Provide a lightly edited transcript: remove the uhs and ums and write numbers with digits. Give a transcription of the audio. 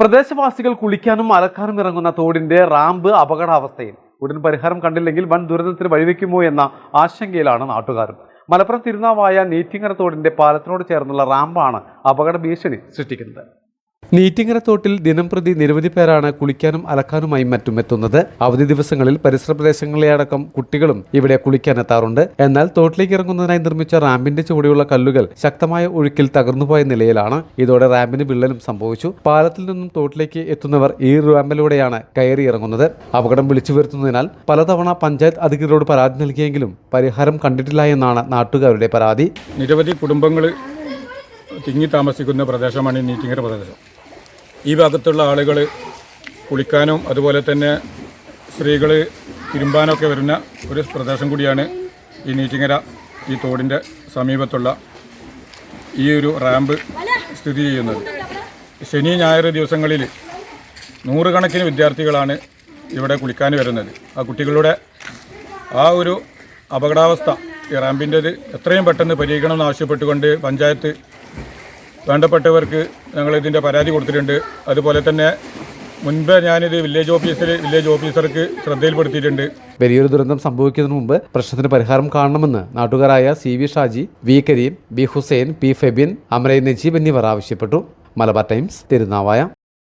പ്രദേശവാസികൾ കുളിക്കാനും അലക്കാനും ഇറങ്ങുന്ന തോടിന്റെ റാമ്പ് അപകടാവസ്ഥയിൽ. ഉടൻ പരിഹാരം കണ്ടില്ലെങ്കിൽ വൻ ദുരന്തത്തിന് വഴിവെക്കുമോ എന്ന ആശങ്കയിലാണ് നാട്ടുകാരും. മലപ്പുറം തിരുനാവായ നീറ്റിങ്ങര തോടിന്റെ പാലത്തിനോട് ചേർന്നുള്ള റാമ്പാണ് അപകട ഭീഷണി സൃഷ്ടിക്കുന്നത്. നീറ്റിങ്ങര തോട്ടിൽ ദിനംപ്രതി നിരവധി പേരാണ് കുളിക്കാനും അലക്കാനുമായി മറ്റും എത്തുന്നത്. അവധി ദിവസങ്ങളിൽ പരിസര പ്രദേശങ്ങളിലെ അടക്കം കുട്ടികളും ഇവിടെ കുളിക്കാനെത്താറുണ്ട്. എന്നാൽ തോട്ടിലേക്ക് ഇറങ്ങുന്നതിനായി നിർമ്മിച്ച റാമ്പിന്റെ ചുവടെയുള്ള കല്ലുകൾ ശക്തമായ ഒഴുക്കിൽ തകർന്നുപോയ നിലയിലാണ്. ഇതോടെ റാമ്പിന് വിള്ളലും സംഭവിച്ചു. പാലത്തിൽ നിന്നും തോട്ടിലേക്ക് എത്തുന്നവർ ഈ റാമ്പിലൂടെയാണ് കയറി ഇറങ്ങുന്നത്. അപകടം വിളിച്ചു വരുത്തുന്നതിനാൽ പലതവണ പഞ്ചായത്ത് അധികൃതരോട് പരാതി നൽകിയെങ്കിലും പരിഹാരം കണ്ടിട്ടില്ല എന്നാണ് നാട്ടുകാരുടെ പരാതി. നിരവധി കുടുംബങ്ങൾ തിങ്ങി താമസിക്കുന്ന പ്രദേശമാണ് ഈ നീറ്റിങ്ങര പ്രദേശം. ഈ ഭാഗത്തുള്ള ആളുകൾ കുളിക്കാനും അതുപോലെ തന്നെ സ്ത്രീകൾ തിരുമ്പാനൊക്കെ വരുന്ന ഒരു പ്രദേശം കൂടിയാണ് ഈ നീറ്റിങ്ങര. ഈ തോടിൻ്റെ സമീപത്തുള്ള ഈ ഒരു റാമ്പ് സ്ഥിതി ചെയ്യുന്നത്. ശനി ഞായർ ദിവസങ്ങളിൽ നൂറുകണക്കിന് വിദ്യാർത്ഥികളാണ് ഇവിടെ കുളിക്കാൻ വരുന്നത്. ആ കുട്ടികളുടെ ആ ഒരു അപകടാവസ്ഥ ഈ റാമ്പിൻ്റേത് എത്രയും പെട്ടെന്ന് പരിഹരിക്കണമെന്ന് ആവശ്യപ്പെട്ടുകൊണ്ട് പഞ്ചായത്ത് വേണ്ടപ്പെട്ടവർക്ക് ഞങ്ങൾ ഇതിൻ്റെ പരാതി കൊടുത്തിട്ടുണ്ട്. അതുപോലെ തന്നെ മുൻപ് ഞാനിത് വില്ലേജ് ഓഫീസർക്ക് ശ്രദ്ധയിൽപ്പെടുത്തിയിട്ടുണ്ട്. വലിയൊരു ദുരന്തം സംഭവിക്കുന്നതിന് മുമ്പ് പ്രശ്നത്തിന് പരിഹാരം കാണണമെന്ന് നാട്ടുകാരായ CV Shaji, V Kareem, B Hussain, P Febin, അമരൈ Najeeb എന്നിവർ ആവശ്യപ്പെട്ടു. മലബാർ ടൈംസ്, തിരുനാവായ.